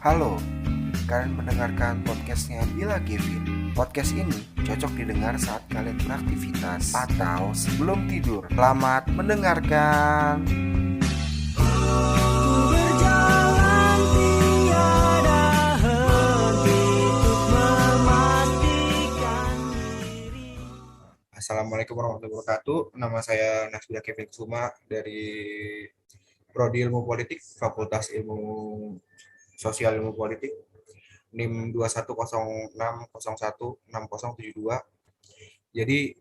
Halo, kalian mendengarkan podcastnya Bila Kevin. Podcast ini cocok didengar saat kalian beraktivitas atau sebelum tidur. Selamat mendengarkan. Berjalan tiada henti untuk memastikan diri. Assalamualaikum warahmatullahi wabarakatuh. Nama saya Nasbila Kevin Kusuma dari Prodi Ilmu Politik, Fakultas Ilmu Sosial Ilmu Politik, NIM 2106016072. Jadi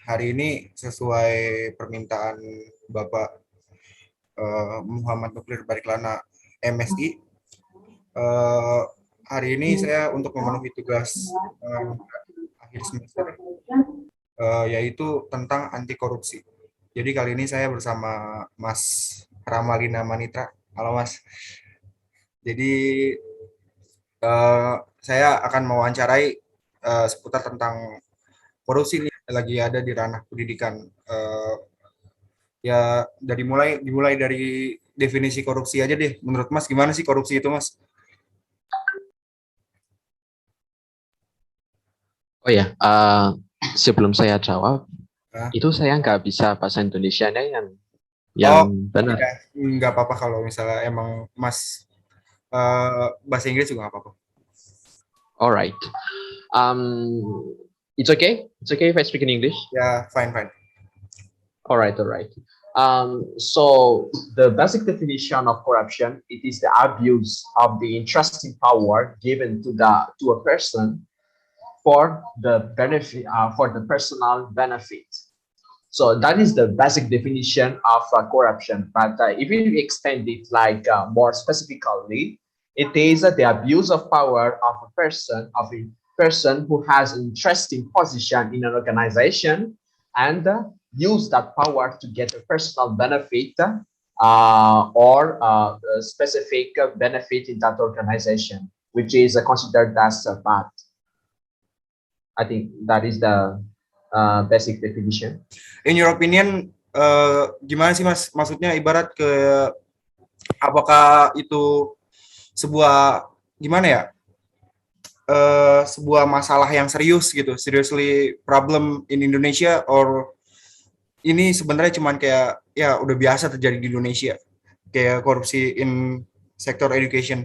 hari ini sesuai permintaan Bapak Muhammad Nuklir Bariklana MSI, hari ini saya untuk memenuhi tugas akhir semester yaitu tentang anti korupsi. Jadi kali ini saya bersama Mas Ramalina Manitra. Halo Mas. Jadi saya akan mewawancarai seputar tentang korupsi ini lagi ada di ranah pendidikan. Ya dimulai dari definisi korupsi aja deh. Menurut Mas gimana sih korupsi itu, Mas? Oh ya, sebelum saya jawab, Hah? itu saya nggak bisa bahasa Indonesianya yang benar. Ya, nggak apa-apa kalau misalnya emang Mas bahasa Inggris juga nggak apa-apa. Alright, it's okay. It's okay if I speak in English. Ya, fine. Alright. So the basic definition of corruption, it is the abuse of the entrusting power given to a person for the benefit, for the personal benefit. So that is the basic definition of corruption. But if you extend it more specifically, it is the abuse of power of a person who has an interesting position in an organization and use that power to get a personal benefit or a specific benefit in that organization, which is considered as bad. I think that is the basic definition. In your opinion, gimana sih Mas? Maksudnya ibarat ke apakah itu sebuah gimana ya? Sebuah masalah yang serius gitu, seriously problem in Indonesia, or ini sebenarnya cuman kayak ya udah biasa terjadi di Indonesia, kayak korupsi in sektor education.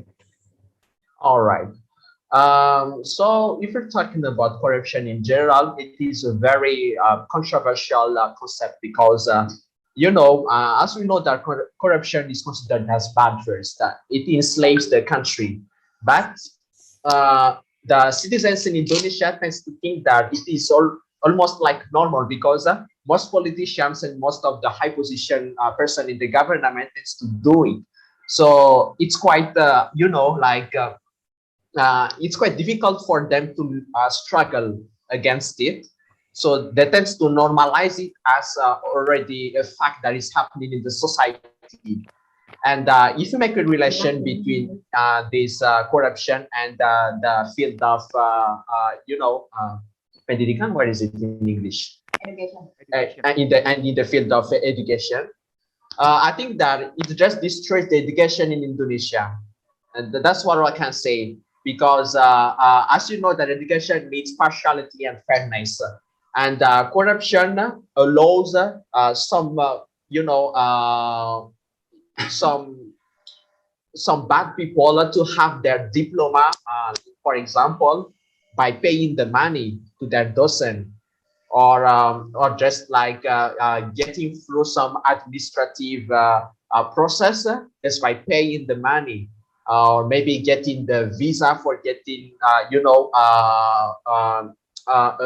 Alright. So if you're talking about corruption in general, it is a very controversial concept because, as we know that corruption is considered as bad first, that it enslaves the country. But the citizens in Indonesia tends to think that it is almost like normal because most politicians and most of the high position person in the government tends to do it. So it's quite, it's quite difficult for them to struggle against it. So they tends to normalize it as already a fact that is happening in the society. And if you make a relation between this corruption and the field of, pendidikan, what is it in English? Education. In the field of education, I think that it just destroys the education in Indonesia. And that's what I can say. Because as you know, that education needs partiality and fairness, and corruption allows some bad people to have their diploma, for example, by paying the money to their docent, or just getting through some administrative process just by paying the money. Or maybe getting the visa for getting, a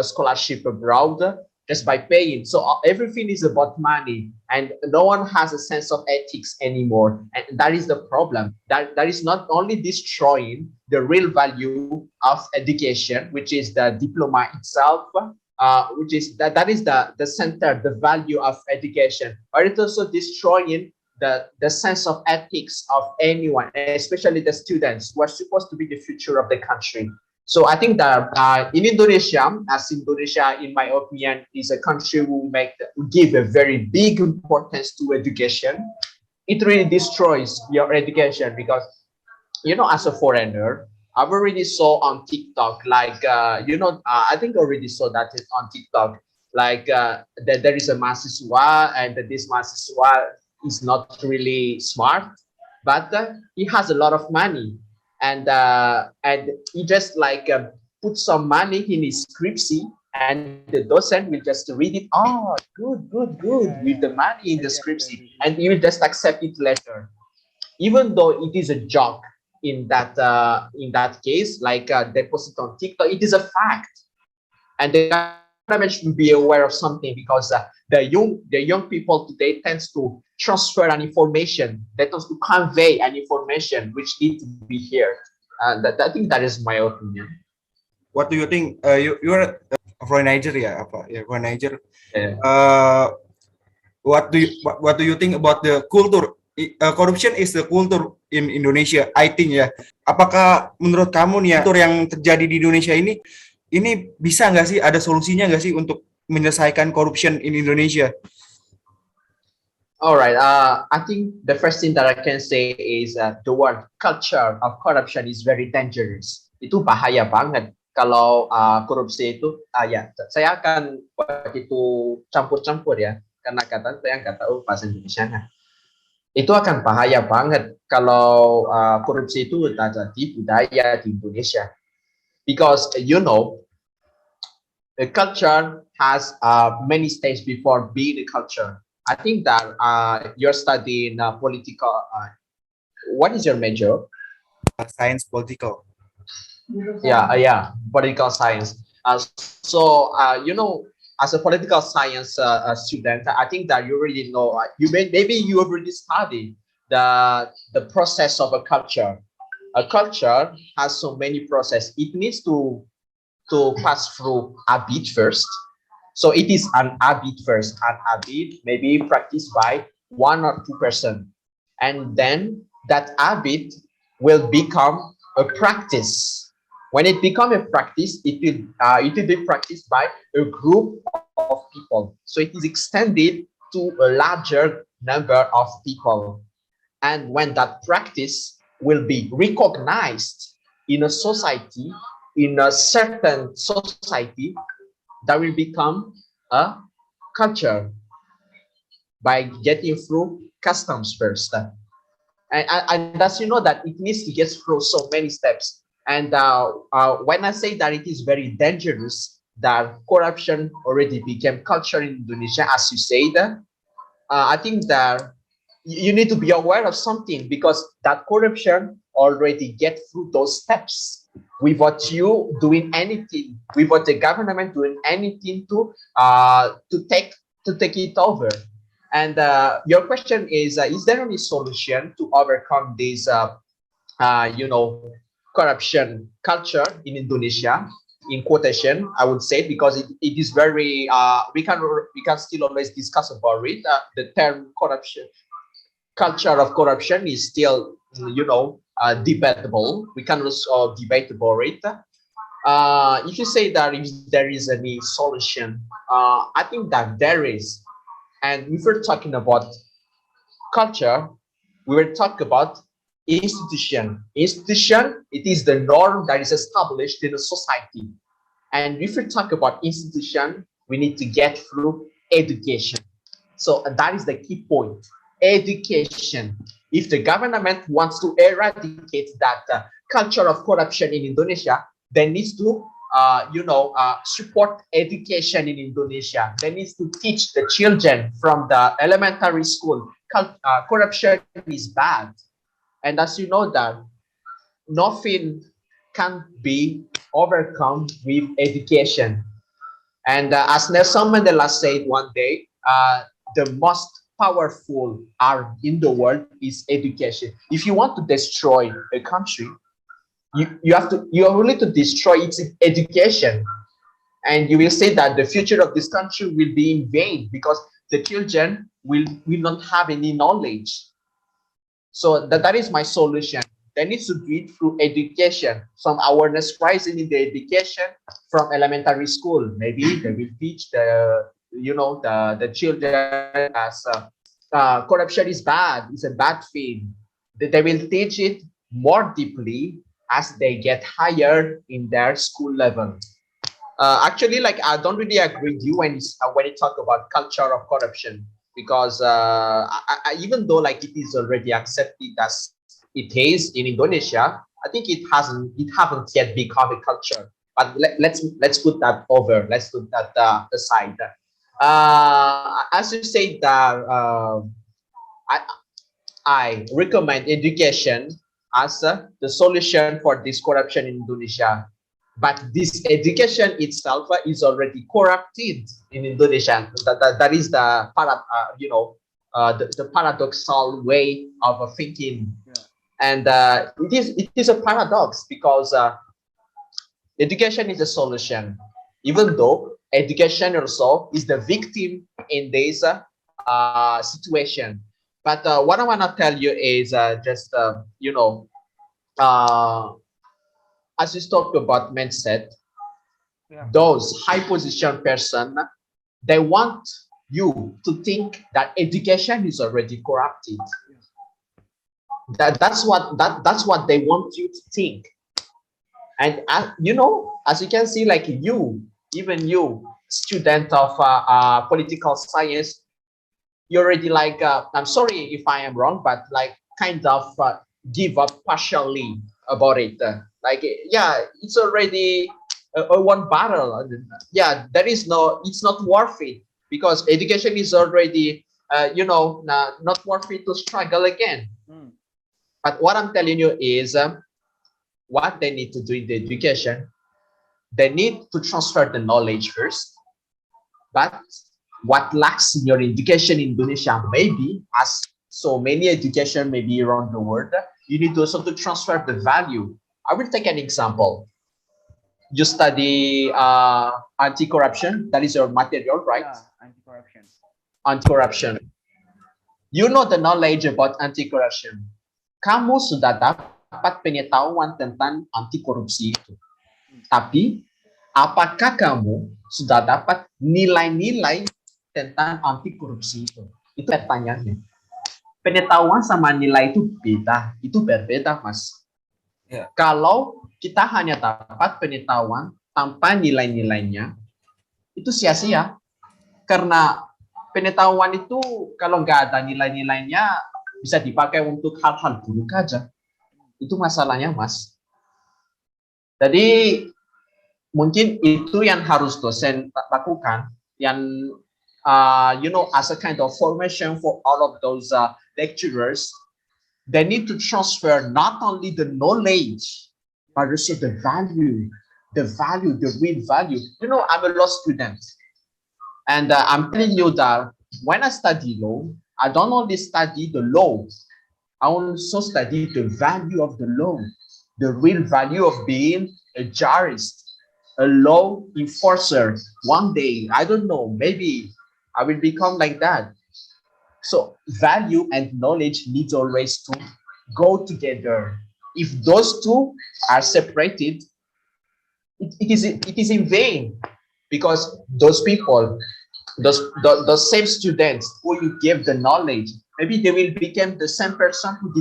scholarship abroad just by paying. So everything is about money, and no one has a sense of ethics anymore. And that is the problem. That is not only destroying the real value of education, which is the diploma itself, which is that is the center, the value of education, but it's also destroying the sense of ethics of anyone, especially the students who are supposed to be the future of the country. So I think that in Indonesia, as Indonesia, in my opinion, is a country who give a very big importance to education, it really destroys your education because as a foreigner, I've already saw on TikTok, like, I think I already saw that on TikTok, like, that there is a mahasiswa, and that this mahasiswa is not really smart, but he has a lot of money, and he just like put some money in his scriptsy, and the docent will just read it. Oh, good, with the money in the scriptsy, and he will just accept it later, even though it is a joke in that case, like deposit on TikTok, it is a fact, and the government should be aware of something, because the young people today tends to transfer an information, they tend to convey an information which need to be heard. I think that is my opinion. What do you think? You're foreign Niger ya apa? Ya foreign Niger. Yeah. What do you think about the culture? Corruption is the culture in Indonesia, I think ya. Apakah menurut kamu nih ya, kultur yang terjadi di Indonesia ini bisa nggak sih, ada solusinya nggak sih untuk menyelesaikan corruption in Indonesia? All right. I think the first thing that I can say is the word culture of corruption is very dangerous. Itu bahaya banget kalau korupsi itu. Ya, saya akan buat itu campur-campur ya, karena saya nggak tahu bahasa Indonesia. Itu akan bahaya banget kalau korupsi itu terjadi budaya di Indonesia, because the culture has many stages before being a culture. I think that you're studying political. What is your major? Science political. Yeah, political science. So as a political science student, I think that you already know. Maybe you already studied the process of a culture. A culture has so many process. It needs to pass through a bit first. So it is an habit first, an habit maybe practiced by 1 or 2%, and then that habit will become a practice. When it becomes a practice, it will be practiced by a group of people. So it is extended to a larger number of people, and when that practice will be recognized in a society, in a certain society, that will become a culture by getting through customs first. And as you know, that it needs to get through so many steps. And when I say that it is very dangerous, that corruption already became culture in Indonesia, as you said, I think that you need to be aware of something, because that corruption already get through those steps without you doing anything, without the government doing anything to take it over. And your question is there any solution to overcome this corruption culture in Indonesia? In quotation, I would say, because it is very we can still always discuss about it. The term corruption, culture of corruption, is still debatable. We can also debate about it. If you say that if there is any solution, I think that there is. And if we're talking about culture, we will talk about institution. Institution, it is the norm that is established in a society. And if we talk about institution, we need to get through education. So that is the key point. Education. If the government wants to eradicate that culture of corruption in Indonesia, they need to support education in Indonesia. They need to teach the children from the elementary school. Corruption is bad. And as you know that nothing can be overcome with education. And as Nelson Mandela said one day, the most powerful arm in the world is education. If you want to destroy a country, you are willing to destroy its education, and you will say that the future of this country will be in vain, because the children will not have any knowledge. So that is my solution. They need to do it through education, some awareness rising in the education from elementary school. Maybe they will teach the children as corruption is bad, it's a bad thing. They will teach it more deeply as they get higher in their school level. Actually, like I don't really agree with you when you talk about culture of corruption, because even though like it is already accepted as it is in Indonesia, I think it haven't yet become a culture. But let's put that over. Let's put that aside. As you said, I I recommend education as the solution for this corruption in Indonesia. But this education itself is already corrupted in Indonesia. That is the the paradoxal way of thinking, and it is a paradox because education is a solution, even though education also is the victim in this situation. But what I want to tell you is as we talk about mindset, those high position person, they want you to think that education is already corrupted. That's what they want you to think. And as you can see, like even you, student of political science, you already like, I'm sorry if I am wrong, but like kind of give up partially about it. It's already a one barrel. Yeah, it's not worth it because education is already, not worth it to struggle again. But what I'm telling you is what they need to do in the education, they need to transfer the knowledge first. But what lacks in your education in Indonesia, maybe as so many education maybe around the world, you need also to transfer the value. I will take an example. You study anti-corruption, that is your material, right? Anti-corruption. Anti-corruption. You know the knowledge about anti-corruption. Kamu sudah dapat pengetahuan tentang anti korupsi itu. Tapi, apakah kamu sudah dapat nilai-nilai tentang anti korupsi itu? Itu pertanyaannya. Pengetahuan sama nilai itu beda. Itu berbeda, Mas. Ya. Kalau kita hanya dapat pengetahuan tanpa nilai-nilainya, itu sia-sia. Karena pengetahuan itu kalau nggak ada nilai-nilainya, bisa dipakai untuk hal-hal buruk aja. Itu masalahnya, Mas. Jadi mungkin itu yang harus dosen lakukan, yang as a kind of formation for all of those lecturers. They need to transfer not only the knowledge, but also the value, the real value. I'm a law student, and I'm telling you that when I study law, I don't only study the law, I also study the value of the law, the real value of being a jurist, a law enforcer. One day, I don't know, maybe I will become like that. So value and knowledge need always to go together. If those two are separated, it is in vain, because those people, those same students who you give the knowledge, maybe they will become the same person who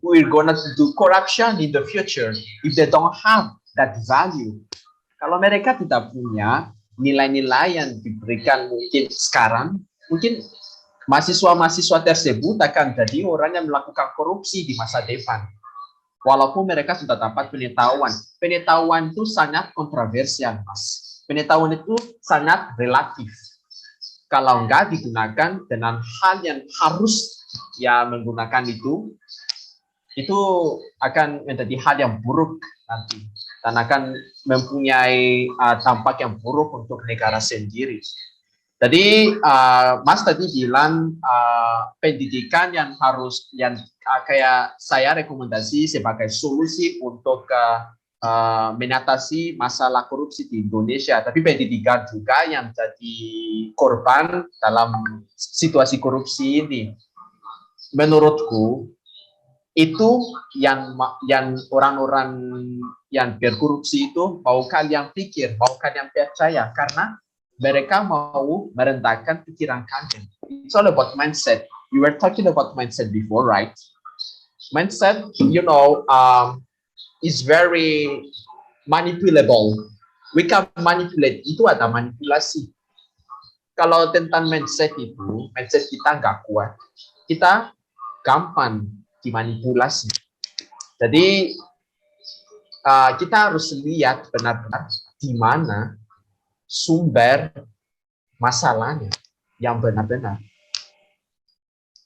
will gonna do corruption in the future if they don't have that value. Kalau mereka tidak punya nilai-nilai yang diberikan mungkin sekarang, mungkin mahasiswa-mahasiswa tersebut akan jadi orang yang melakukan korupsi di masa depan. Walaupun mereka sudah dapat pengetahuan. Pengetahuan itu sangat kontroversial, Mas. Pengetahuan itu sangat relatif. Kalau enggak digunakan dengan hal yang harus menggunakan itu akan menjadi hal yang buruk nanti. Dan akan mempunyai dampak yang buruk untuk negara sendiri. Jadi Mas tadi bilang pendidikan yang kayak saya rekomendasi sebagai solusi untuk mengatasi masalah korupsi di Indonesia. Tapi pendidikan juga yang jadi korban dalam situasi korupsi ini. Menurutku itu yang orang-orang yang berkorupsi itu mau kalian pikir, mau kalian percaya, karena mereka mau merendahkan pikiran kalian. It's all about mindset. You were talking about mindset before, right? mindset, is very manipulable. We can manipulate. Itu ada manipulasi. Kalau tentang mindset itu, mindset kita nggak kuat, kita gampang dimanipulasi. Jadi kita harus lihat benar-benar di mana sumber masalahnya yang benar-benar.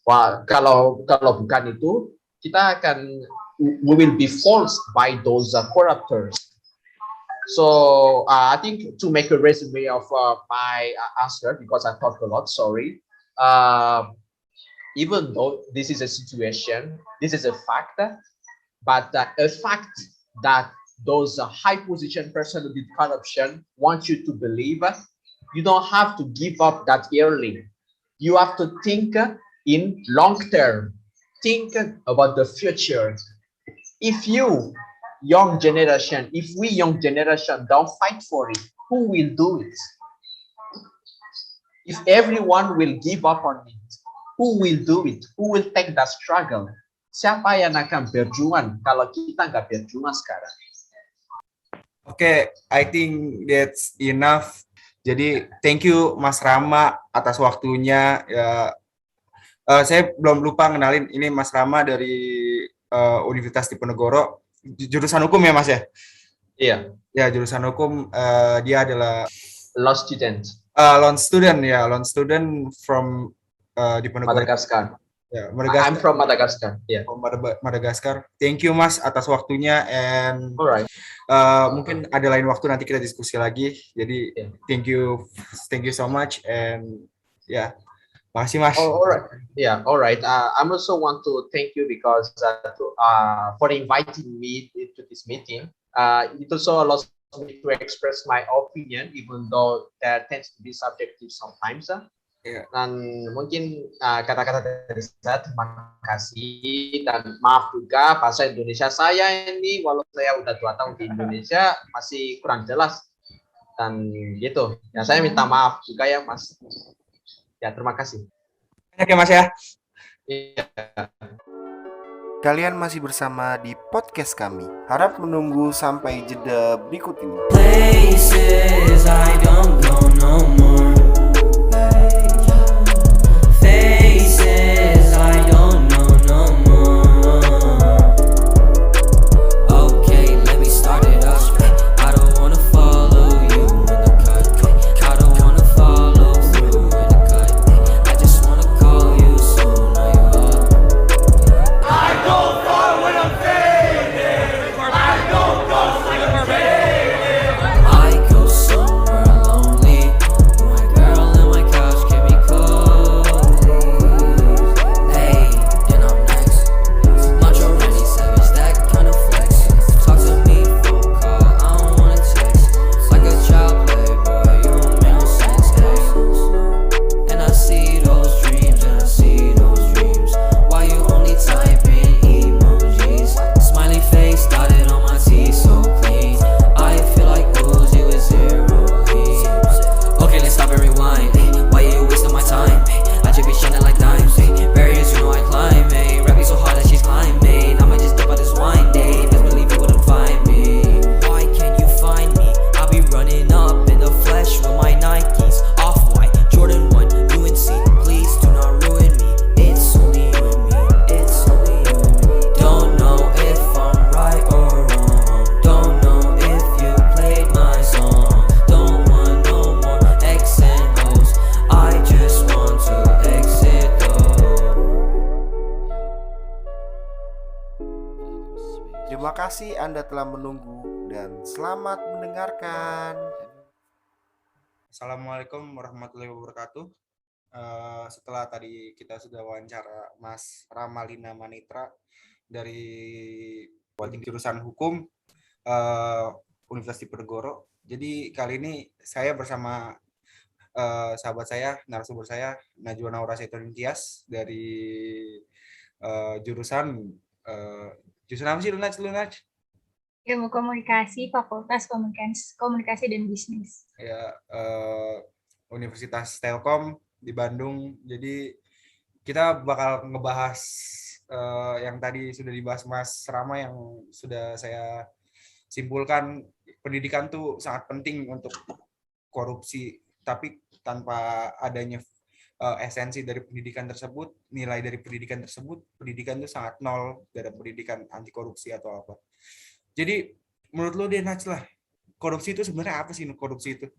Wah, kalau bukan itu, kita we will be forced by those corruptors. So I think to make a resume of my answer, because I talked a lot, sorry. Even though this is a situation, this is a fact, but a fact that those high position person who did corruption want you to believe, you don't have to give up that early. You have to think in long term. Think about the future. If we young generation don't fight for it, who will do it? If everyone will give up on it, who will do it? Who will take that struggle? Siapa yang akan berjuang kalau kita nggak berjuang sekarang? Oke, I think that's enough. Jadi, thank you Mas Rama atas waktunya. Ya, saya belum lupa kenalin, ini Mas Rama dari Universitas Diponegoro, jurusan hukum ya Mas ya? Iya. Ya, jurusan hukum. Dia adalah law student. Loan student from Diponegoro. Madagascar. Ya, Madagascar. I'm from Madagascar. Yeah. From Madagascar. Thank you Mas atas waktunya, and alright. Mungkin ada lain waktu nanti kita diskusi lagi. Jadi thank you so much, and makasih Mas. Alright. Yeah, alright. I also want to thank you because for inviting me to this meeting. It also allows me to express my opinion, even though there tends to be subjective sometimes. Dan mungkin kata-kata dari saya, terima kasih dan maaf juga bahasa Indonesia saya ini, walau saya udah 2 tahun di Indonesia masih kurang jelas dan gitu. Ya saya minta maaf juga ya Mas. Ya terima kasih. Oke Mas ya. Iya. Kalian masih bersama di podcast kami. Harap menunggu sampai jeda berikut ini. Places I don't go no more. Faces I don't know no more. Okay, let me start it up. I don't wanna follow you in the cut. I don't wanna follow through in the cut. I just wanna call you soon. Are you up? I go far when I'm faded. I don't go faded. I go somewhere lonely. My girl and my couch keep me cozy. Hey, and I'm next. Macho Randy Savage, that kind of flex. Talk to me, phone call, I don't wanna text. Like a child playboy, you don't make no sense. Hey. And I see those dreams, Why you only typing emojis? Smiley face dotted on my teeth so clean. I feel like Uzi with 0 leaves. Okay, let's stop and rewind. Why you wasting my time? I just be shining like dimes. Barriers, you know I climb. Rapping so hard that she's climbing. I might just dip out this wine day. Best believe you wouldn't find me. Why can't you find me? I'll be running up in the flesh with my Nikes. Off-white, Jordan 1, UNC. Please do not ruin me. It's only you and me. It's only you and me. Don't know if I'm right or wrong. Don't know if you played my song. Don't want no more X and O's. I just want to exit though. Terima kasih Anda telah menunggu dan selamat mendengarkan. Assalamualaikum warahmatullahi wabarakatuh. Setelah tadi kita sudah wawancara Mas Ramalina Manitra dari jurusan hukum Universitas Diponegoro. Jadi kali ini saya bersama sahabat saya, narasumber saya, Najwa Naura Seton Tias dari jurusan apa sih Lunaj? Ilmu Komunikasi, Fakultas Komunikasi dan Bisnis. Ya, Universitas Telkom di Bandung. Jadi kita bakal ngebahas yang tadi sudah dibahas Mas Rama, yang sudah saya simpulkan, pendidikan tuh sangat penting untuk korupsi, tapi tanpa adanya esensi dari pendidikan tersebut, nilai dari pendidikan tersebut, pendidikan itu sangat nol, dari pendidikan anti korupsi atau apa. Jadi menurut lo deh Nats lah, korupsi itu sebenarnya apa sih korupsi itu?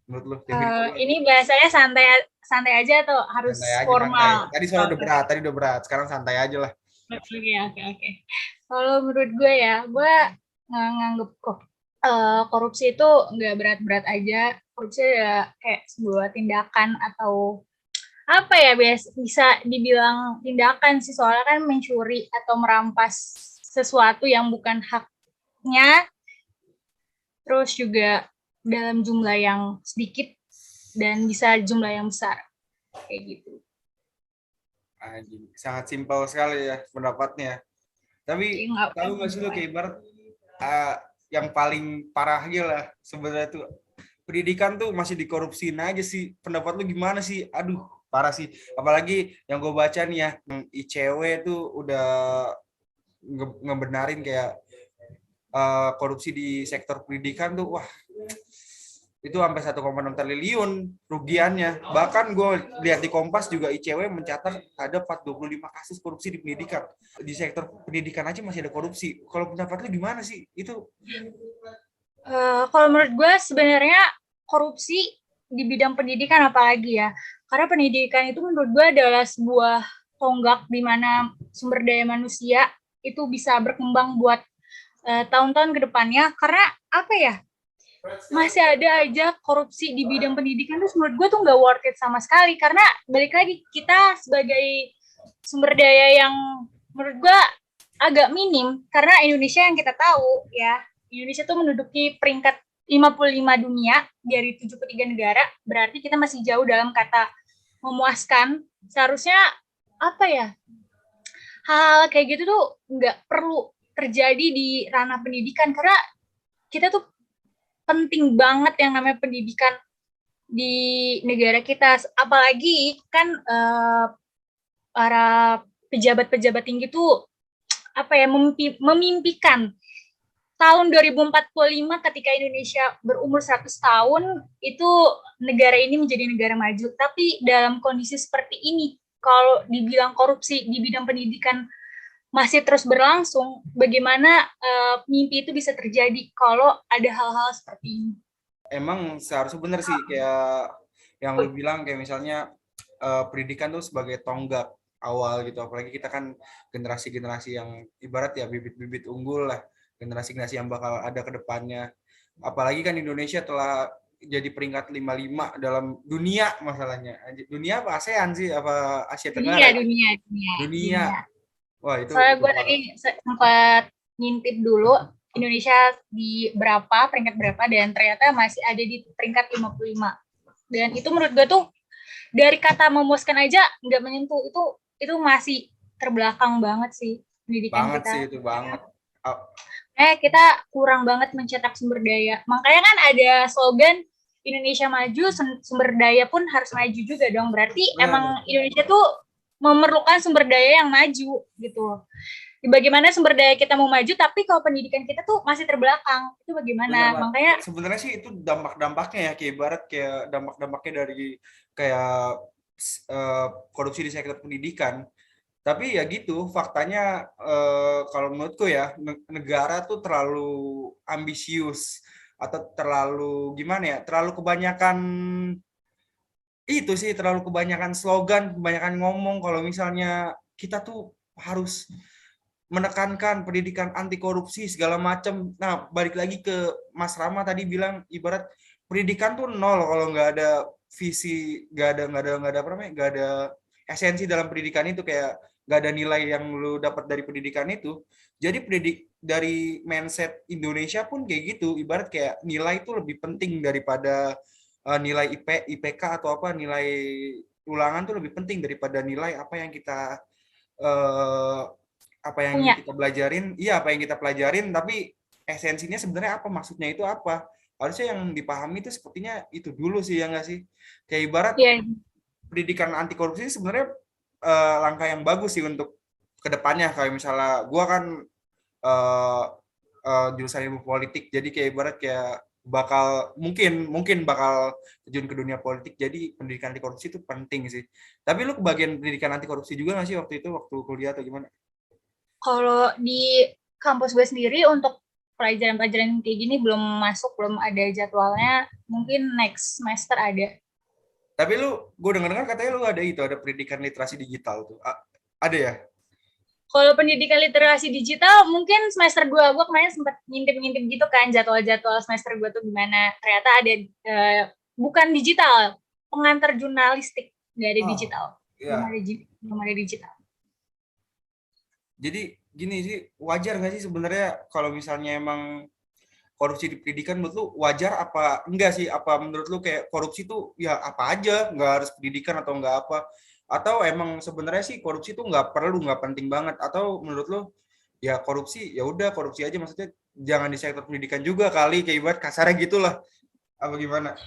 Menurut lo definisi Ini bahasanya santai santai aja atau harus santai aja, santai. formal? Tadi soalnya Oke. tadi udah berat, sekarang santai aja lah. Oke. Kalau menurut gue ya, gue nganggep kok korupsi itu nggak berat-berat aja. Korupsi ya kayak sebuah tindakan atau apa ya, bisa dibilang tindakan sih, soalnya kan mencuri atau merampas sesuatu yang bukan haknya, terus juga dalam jumlah yang sedikit dan bisa jumlah yang besar kayak gitu. Anjing, sangat simpel sekali ya pendapatnya. Tapi tahu nggak sih lo, kayak ibarat yang paling parahnya lah sebenarnya tuh pendidikan tuh masih dikorupsiin aja sih. Pendapat lu gimana sih? Aduh, parah sih. Apalagi yang gue baca nih ya, ICW tuh udah ngebenarin kayak korupsi di sektor pendidikan tuh, wah, itu sampai 1,6 triliun rugiannya. Bahkan gue lihat di Kompas juga ICW mencatat ada 25 kasus korupsi di pendidikan. Di sektor pendidikan aja masih ada korupsi. Kalau pendapat lu gimana sih? Itu kalau menurut gue sebenarnya korupsi di bidang pendidikan apalagi ya. Karena pendidikan itu menurut gue adalah sebuah tonggak di mana sumber daya manusia itu bisa berkembang buat tahun-tahun ke depannya. Karena apa ya? Masih ada aja korupsi di bidang pendidikan, terus menurut gue tuh nggak worth it sama sekali, karena balik lagi kita sebagai sumber daya yang menurut gue agak minim, karena Indonesia yang kita tahu ya, Indonesia tuh menduduki peringkat 55 dunia dari 73 negara, berarti kita masih jauh dalam kata memuaskan. Seharusnya apa ya, hal kayak gitu tuh nggak perlu terjadi di ranah pendidikan, karena kita tuh penting banget yang namanya pendidikan di negara kita, apalagi kan para pejabat-pejabat tinggi tuh apa ya, memimpikan tahun 2045 ketika Indonesia berumur 100 tahun itu negara ini menjadi negara maju. Tapi dalam kondisi seperti ini, kalau dibilang korupsi di bidang pendidikan masih terus berlangsung, bagaimana mimpi itu bisa terjadi kalau ada hal-hal seperti ini? Emang seharusnya benar sih, kayak yang lu bilang, kayak misalnya pendidikan tuh sebagai tonggak awal gitu. Apalagi kita kan generasi-generasi yang ibarat ya bibit-bibit unggul lah, generasi-generasi yang bakal ada ke depannya. Apalagi kan Indonesia telah jadi peringkat 55 dalam dunia masalahnya. Dunia apa ASEAN sih? Apa Asia Tenggara? Dunia. Wah, itu. Soalnya gue tadi sempat ngintip dulu Indonesia di peringkat berapa, dan ternyata masih ada di peringkat 55. Dan itu menurut gue tuh dari kata memuaskan aja nggak menyentuh, itu masih terbelakang banget sih pendidikan banget kita. Sih itu banget. Kita kurang banget mencetak sumber daya. Makanya kan ada slogan Indonesia maju, sumber daya pun harus maju juga dong. Berarti emang Indonesia tuh memerlukan sumber daya yang maju gitu. Bagaimana sumber daya kita mau maju, tapi kalau pendidikan kita tuh masih terbelakang, itu bagaimana? Makanya sebenarnya sih itu dampak-dampaknya ya, kayak ibarat kayak dampak-dampaknya dari kayak korupsi di sektor pendidikan. Tapi ya gitu, faktanya kalau menurutku ya, negara tuh terlalu ambisius atau terlalu gimana ya, terlalu kebanyakan itu sih, terlalu kebanyakan slogan, kebanyakan ngomong kalau misalnya kita tuh harus menekankan pendidikan anti korupsi segala macam. Nah, balik lagi ke Mas Rama tadi bilang ibarat pendidikan tuh nol kalau nggak ada visi, nggak ada esensi dalam pendidikan itu, kayak nggak ada nilai yang lu dapat dari pendidikan itu. Jadi dari mindset Indonesia pun kayak gitu, ibarat kayak nilai itu lebih penting daripada nilai IPK atau apa, nilai ulangan tuh lebih penting daripada nilai apa yang kita kita belajarin. Iya, apa yang kita pelajarin, tapi esensinya sebenarnya apa, maksudnya itu apa. Harusnya yang dipahami itu sepertinya itu dulu sih, ya nggak sih? Kayak ibarat pendidikan anti korupsi sebenarnya langkah yang bagus sih untuk kedepannya kayak misalnya gue kan eh, jurusan ilmu politik, jadi kayak ibarat kayak mungkin bakal terjun ke dunia politik, jadi pendidikan anti korupsi itu penting sih. Tapi lu kebagian pendidikan anti korupsi juga nggak sih waktu itu waktu kuliah atau gimana? Kalau di kampus gue sendiri untuk pelajaran-pelajaran kayak gini belum masuk, belum ada jadwalnya. Mungkin next semester ada. Tapi gue dengar katanya lu ada pendidikan literasi digital tuh. Ada ya? Kalau pendidikan literasi digital, mungkin semester 2 gue kemarin sempat ngintip-ngintip gitu kan, jadwal-jadwal semester 2 tuh gimana. Ternyata ada, bukan digital, pengantar jurnalistik, nggak ada digital. Iya. Belum ada digital. Jadi gini sih, wajar nggak sih sebenarnya kalau misalnya emang korupsi di pendidikan, menurut lu wajar apa enggak sih? Apa menurut lu kayak korupsi tuh ya apa aja, nggak harus pendidikan atau nggak apa? Atau emang sebenarnya sih korupsi tuh nggak perlu, nggak penting banget? Atau menurut lu ya korupsi ya udah korupsi aja, maksudnya jangan di sektor pendidikan juga kali, kayak ibarat kasarnya gitulah, apa gimana?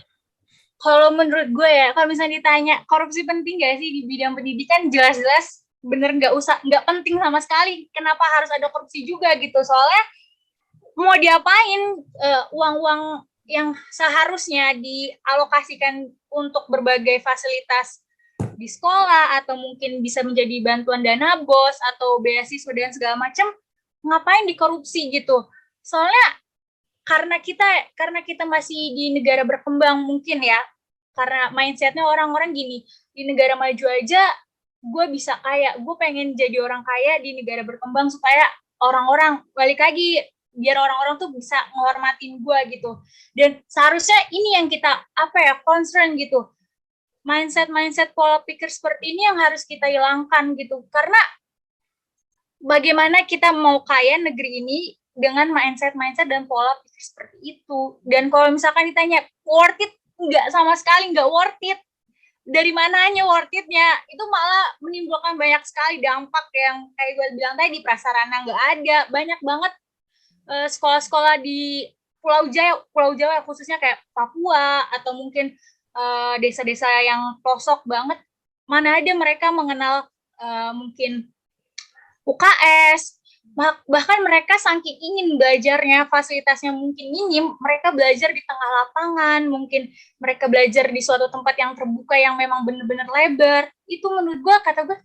Kalau menurut gue ya, kalau misalnya ditanya korupsi penting gak sih di bidang pendidikan, jelas-jelas bener nggak penting sama sekali. Kenapa harus ada korupsi juga gitu? Soalnya mau diapain uang-uang yang seharusnya dialokasikan untuk berbagai fasilitas di sekolah atau mungkin bisa menjadi bantuan dana BOS atau beasiswa dan segala macam, ngapain dikorupsi gitu? Soalnya karena kita masih di negara berkembang mungkin ya, karena mindsetnya orang-orang gini, di negara maju aja gue bisa kaya, gue pengen jadi orang kaya di negara berkembang supaya orang-orang balik lagi, biar orang-orang tuh bisa menghormatin gue gitu. Dan seharusnya ini yang kita concern gitu, mindset pola pikir seperti ini yang harus kita hilangkan gitu, karena bagaimana kita mau kaya negeri ini dengan mindset dan pola pikir seperti itu. Dan kalau misalkan ditanya worth it, nggak sama sekali, nggak worth it. Dari mananya worth it-nya? Itu malah menimbulkan banyak sekali dampak yang kayak gue bilang tadi, prasarana nggak ada, banyak banget sekolah-sekolah di Pulau Jawa khususnya kayak Papua atau mungkin desa-desa yang pelosok banget, mana ada mereka mengenal mungkin UKS, bahkan mereka saking ingin belajarnya, fasilitasnya mungkin minim, mereka belajar di tengah lapangan, mungkin mereka belajar di suatu tempat yang terbuka yang memang benar-benar lebar. Itu menurut gue, kata gue,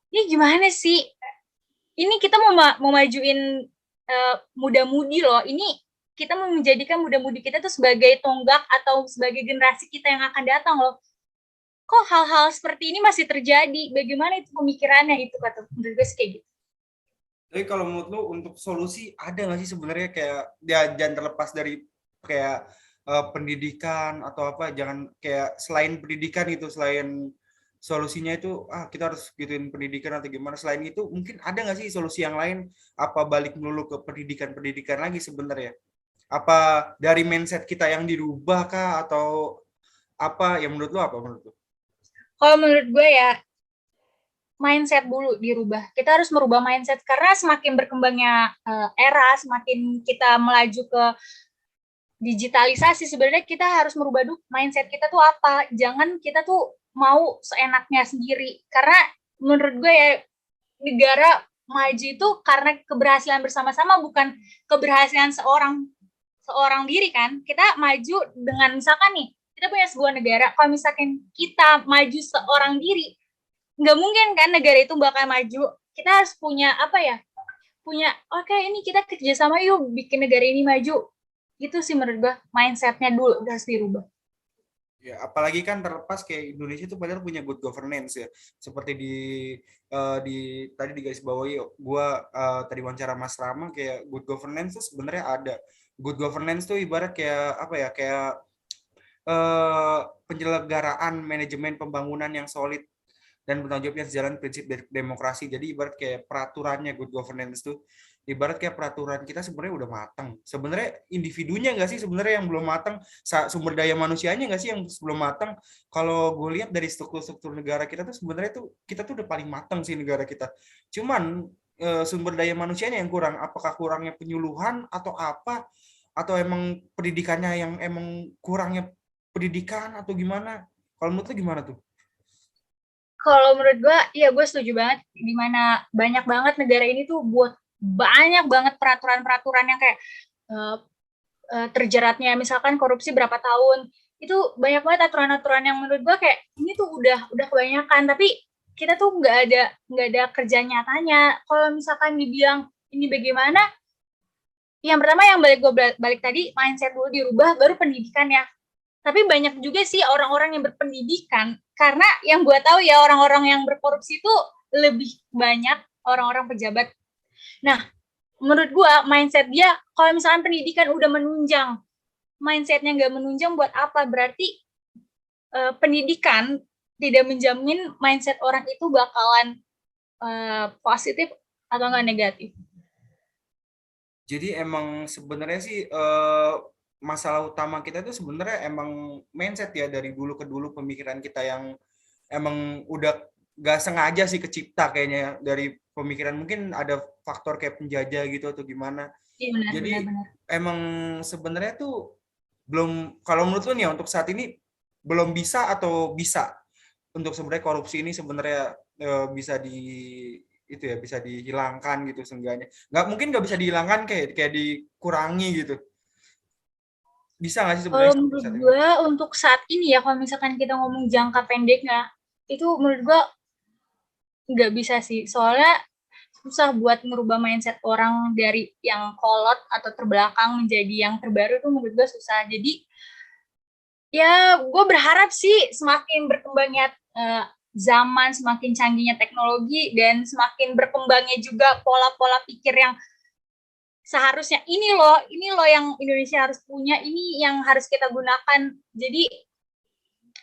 ini gimana sih? Ini kita mau majuin muda-mudi loh. Ini kita mau menjadikan muda-mudi kita tuh sebagai tonggak atau sebagai generasi kita yang akan datang loh. Kok hal-hal seperti ini masih terjadi? Bagaimana itu pemikirannya itu, kata menurut gue kayak gitu. Tapi kalau menurut lu untuk solusi ada nggak sih sebenarnya, kayak ya jangan terlepas dari kayak pendidikan atau apa, jangan kayak selain pendidikan itu, selain solusinya itu kita harus gituin pendidikan atau gimana, selain itu mungkin ada nggak sih solusi yang lain? Apa balik melulu ke pendidikan lagi sebenarnya? Apa dari mindset kita yang dirubah kah atau apa? Yang menurut lu apa menurut lu? Kalau menurut gue ya, mindset dulu dirubah. Kita harus merubah mindset karena semakin berkembangnya era, semakin kita melaju ke digitalisasi, sebenarnya kita harus merubah dulu mindset kita tuh apa. Jangan kita tuh mau seenaknya sendiri. Karena menurut gue ya, negara maju itu karena keberhasilan bersama-sama, bukan keberhasilan seorang diri kan. Kita maju dengan misalkan nih, kita punya sebuah negara, kalau misalkan kita maju seorang diri, nggak mungkin kan negara itu bakal maju. Kita harus punya ini kita kerjasama yuk bikin negara ini maju. Itu sih menurut gue, mindsetnya dulu harus dirubah. Ya, apalagi kan terlepas kayak Indonesia tuh padahal punya good governance ya. Seperti tadi di garis bawahi gua tadi wawancara Mas Rama, kayak good governance tuh sebenarnya ada. Good governance tuh ibarat kayak apa ya? Kayak penyelenggaraan manajemen pembangunan yang solid dan bertanggung jawab yang sejalan prinsip demokrasi. Jadi ibarat kayak peraturannya good governance tuh ibarat kayak peraturan kita sebenarnya udah matang. Sebenarnya individunya nggak sih sebenarnya yang belum matang, sumber daya manusianya nggak sih yang belum matang. Kalau gue lihat dari struktur negara kita tuh sebenarnya tuh kita tuh udah paling matang sih negara kita. Cuman sumber daya manusianya yang kurang. Apakah kurangnya penyuluhan atau apa? Atau emang pendidikannya yang emang kurangnya pendidikan atau gimana? Kalau menurut lu gimana tuh? kalau menurut gue, ya gue setuju banget. Dimana banyak banget negara ini tuh buat banyak banget peraturan-peraturan yang kayak uh, terjeratnya misalkan korupsi berapa tahun. Itu banyak banget aturan-aturan yang menurut gue kayak ini tuh udah kebanyakan. Tapi kita tuh nggak ada kerja nyatanya. Kalau misalkan dibilang ini bagaimana, yang pertama yang balik tadi mindset dulu dirubah, baru pendidikan ya. Tapi banyak juga sih orang-orang yang berpendidikan, karena yang gue tahu ya orang-orang yang berkorupsi itu lebih banyak orang-orang pejabat. Nah, menurut gue mindset dia kalau misalkan pendidikan udah menunjang, mindsetnya nggak menunjang buat apa? Berarti pendidikan tidak menjamin mindset orang itu bakalan positif atau nggak negatif. Jadi emang sebenarnya sih masalah utama kita itu sebenarnya emang mindset ya, dari dulu ke dulu pemikiran kita yang emang udah gak sengaja sih kecipta kayaknya ya, dari pemikiran mungkin ada faktor kayak penjajah gitu atau gimana. Iya benar. Jadi emang sebenarnya tuh belum, kalau menurut lu nih ya, untuk saat ini belum bisa atau bisa untuk sebenarnya korupsi ini sebenarnya bisa itu ya, bisa dihilangkan gitu seenggaknya. Nggak bisa dihilangkan, kayak dikurangi gitu. Bisa nggak sih sebenarnya? Kalau menurut gue untuk saat ini ya, kalau misalkan kita ngomong jangka pendeknya, itu menurut gue nggak bisa sih. Soalnya susah buat merubah mindset orang dari yang kolot atau terbelakang menjadi yang terbaru, itu menurut gue susah. Jadi ya gue berharap sih semakin berkembangnya zaman, semakin canggihnya teknologi, dan semakin berkembangnya juga pola-pola pikir yang seharusnya ini loh yang Indonesia harus punya, ini yang harus kita gunakan. Jadi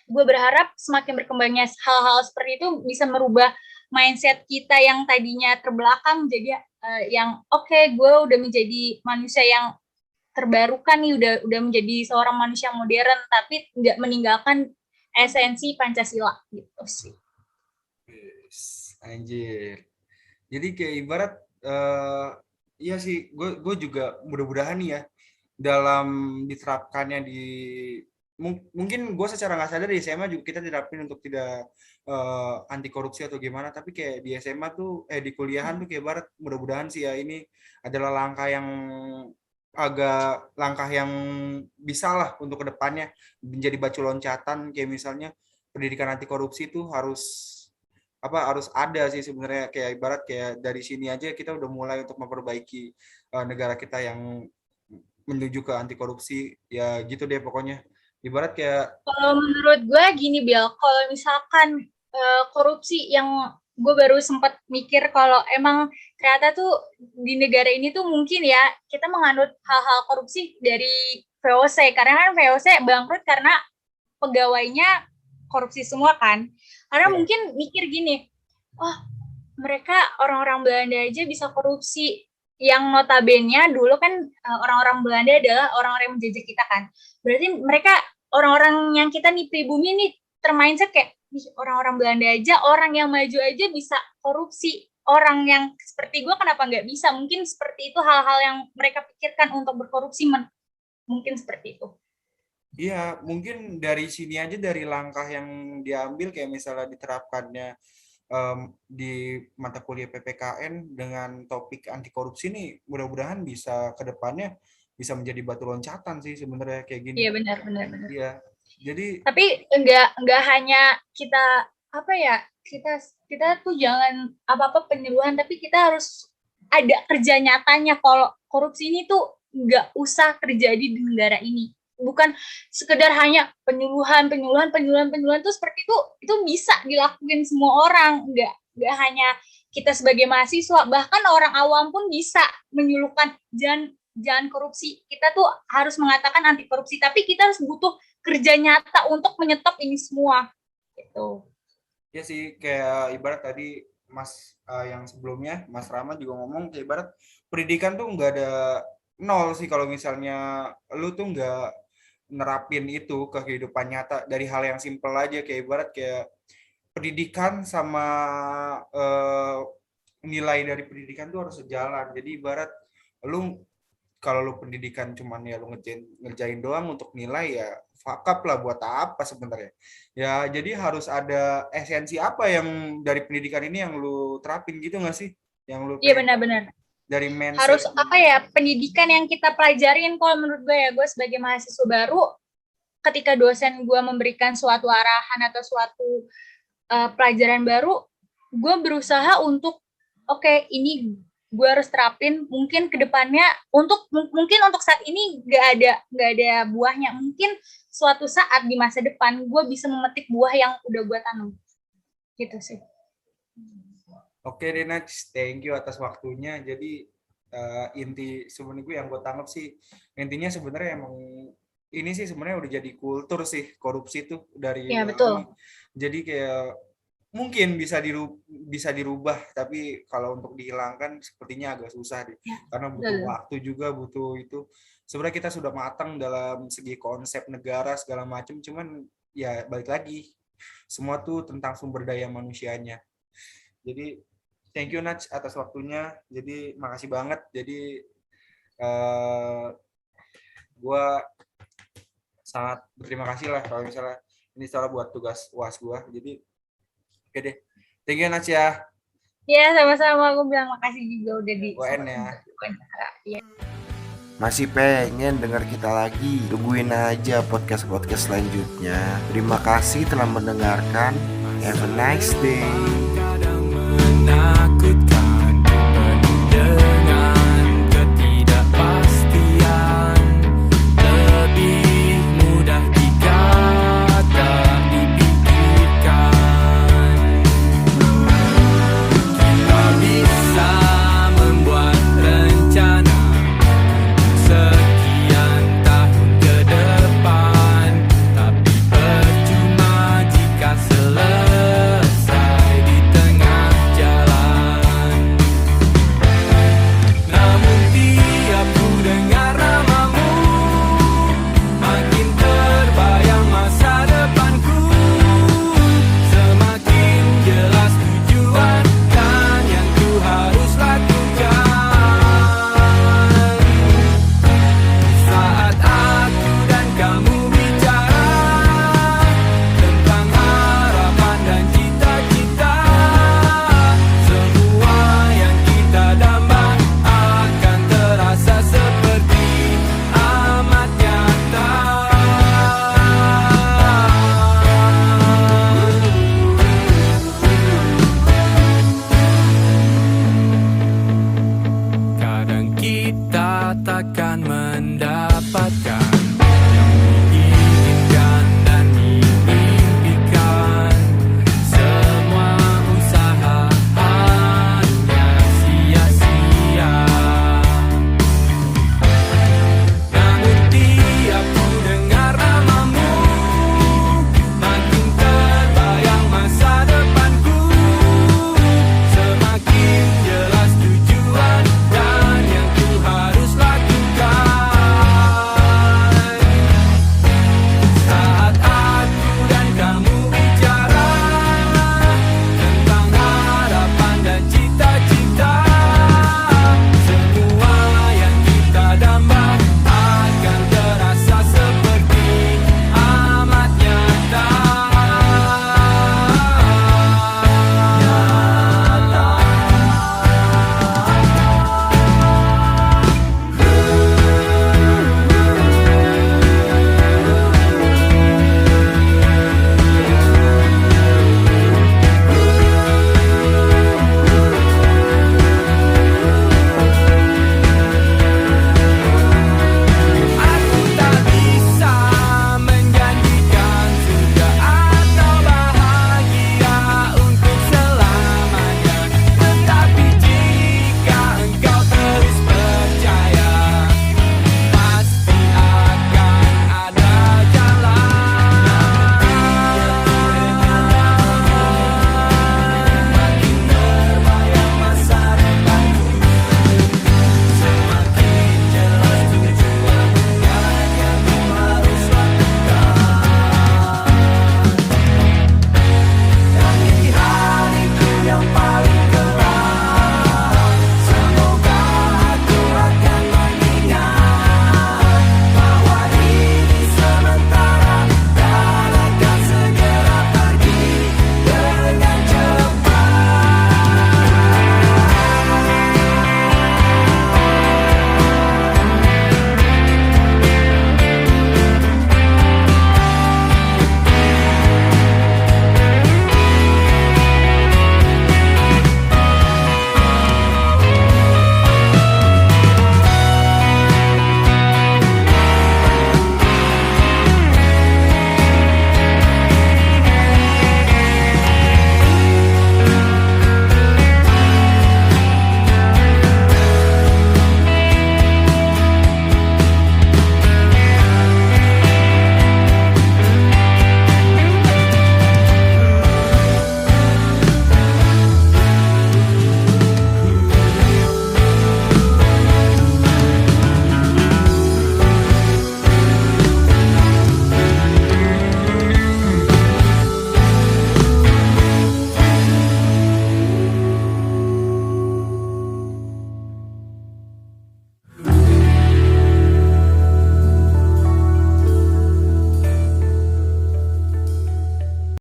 gue berharap semakin berkembangnya hal-hal seperti itu bisa merubah mindset kita yang tadinya terbelakang menjadi yang oke, gue udah menjadi manusia yang terbarukan nih, udah menjadi seorang manusia modern, tapi nggak meninggalkan esensi Pancasila gitu sih. Anjir. Jadi kayak ibarat iya sih, gue juga mudah-mudahan nih ya dalam diterapkannya di mungkin gue secara nggak sadar di SMA juga kita diterapin untuk tidak anti korupsi atau gimana, tapi kayak di SMA tuh di kuliahan tuh kayak ibarat mudah-mudahan sih ya ini adalah langkah yang bisa lah untuk kedepannya menjadi batu loncatan, kayak misalnya pendidikan anti korupsi itu harus ada sih sebenarnya, kayak ibarat kayak dari sini aja kita udah mulai untuk memperbaiki negara kita yang menuju ke anti korupsi ya, gitu deh pokoknya. Ibarat kayak kalau menurut gue gini Bill, kalau misalkan korupsi yang gue baru sempat mikir kalau emang ternyata tuh di negara ini tuh mungkin ya kita menganut hal-hal korupsi dari VOC, karena kan VOC bangkrut karena pegawainya korupsi semua kan. Karena mungkin mikir gini, oh mereka orang-orang Belanda aja bisa korupsi, yang notabene dulu kan orang-orang Belanda adalah orang-orang yang menjajah kita kan. Berarti mereka orang-orang yang kita nih pribumi nih termindset kayak orang-orang Belanda aja, orang yang maju aja bisa korupsi. Orang yang seperti gue kenapa nggak bisa? Mungkin seperti itu hal-hal yang mereka pikirkan untuk berkorupsi, mungkin seperti itu. iya, mungkin dari sini aja, dari langkah yang diambil kayak misalnya diterapkannya di mata kuliah PPKN dengan topik anti korupsi nih, mudah-mudahan bisa ke depannya bisa menjadi batu loncatan sih sebenarnya kayak gini. Iya benar. Iya. Jadi Tapi enggak hanya kita kita tuh jangan apa-apa penyuluhan, tapi kita harus ada kerja nyatanya. Kalau korupsi ini tuh enggak usah terjadi di negara ini. Bukan sekedar hanya penyuluhan tuh seperti itu bisa dilakuin semua orang, enggak hanya kita sebagai mahasiswa, bahkan orang awam pun bisa menyuluhkan jangan korupsi. Kita tuh harus mengatakan anti korupsi, tapi kita harus butuh kerja nyata untuk menyetop ini semua gitu. ya sih, kayak ibarat tadi Mas yang sebelumnya Mas Rama juga ngomong kayak ibarat pendidikan tuh nggak ada nol sih kalau misalnya lu tuh nggak nerapin itu ke kehidupan nyata, dari hal yang simpel aja kayak ibarat kayak pendidikan sama nilai dari pendidikan tuh harus sejalan. Jadi ibarat lu kalau lu pendidikan cuman ya lu ngerjain doang untuk nilai ya fuck up lah, buat apa sebenarnya. Ya jadi harus ada esensi apa yang dari pendidikan ini yang lu terapin gitu nggak sih? Yang lu Iya benar-benar. dari mindset. Harus apa ya, pendidikan yang kita pelajarin kalau menurut gue ya, gue sebagai mahasiswa baru, ketika dosen gue memberikan suatu arahan atau suatu pelajaran baru, gue berusaha untuk oke, ini gue harus terapin, mungkin kedepannya mungkin untuk saat ini gak ada buahnya, mungkin suatu saat di masa depan gue bisa memetik buah yang udah gue tanam gitu sih. Oke deh Naj, thank you atas waktunya. Jadi inti sebenarnya gue yang gue tangkap sih, intinya sebenarnya emang ini sih sebenarnya udah jadi kultur sih korupsi tuh dari Ya, betul. Jadi kayak mungkin bisa dirubah, tapi kalau untuk dihilangkan sepertinya agak susah deh. Ya, Karena butuh betul. waktu juga, butuh itu. Sebenarnya kita sudah matang dalam segi konsep negara segala macam, cuman ya balik lagi semua tuh tentang sumber daya manusianya. Jadi thank you Naj atas waktunya. Jadi makasih banget. Jadi gue sangat berterima kasih lah kalau misalnya ini salah buat tugas UAS gue. Jadi oke deh. Thank you Naj ya. Ya, sama-sama, aku bilang makasih juga udah di UN ya. Iya. Masih pengen dengar kita lagi? Tungguin aja podcast-podcast selanjutnya. Terima kasih telah mendengarkan. Have a nice day. Kadang menakutkan, penuh dengan ketidakpastian, lebih mudah jika tak dipikirkan. Kita bisa membuat rencana sekian tahun ke depan, tapi percuma jika selesai di tengah jalan. Namun tiap ku dengar namamu, makin terbayang masa depanku. Semakin jelas tujuan dan yang ku harus lakukan. Saat aku dan kamu bicara tentang harapan dan cita-cita, semua yang kita damba akan terasa seperti amat nyata. Kadang kita takkan mendapatkan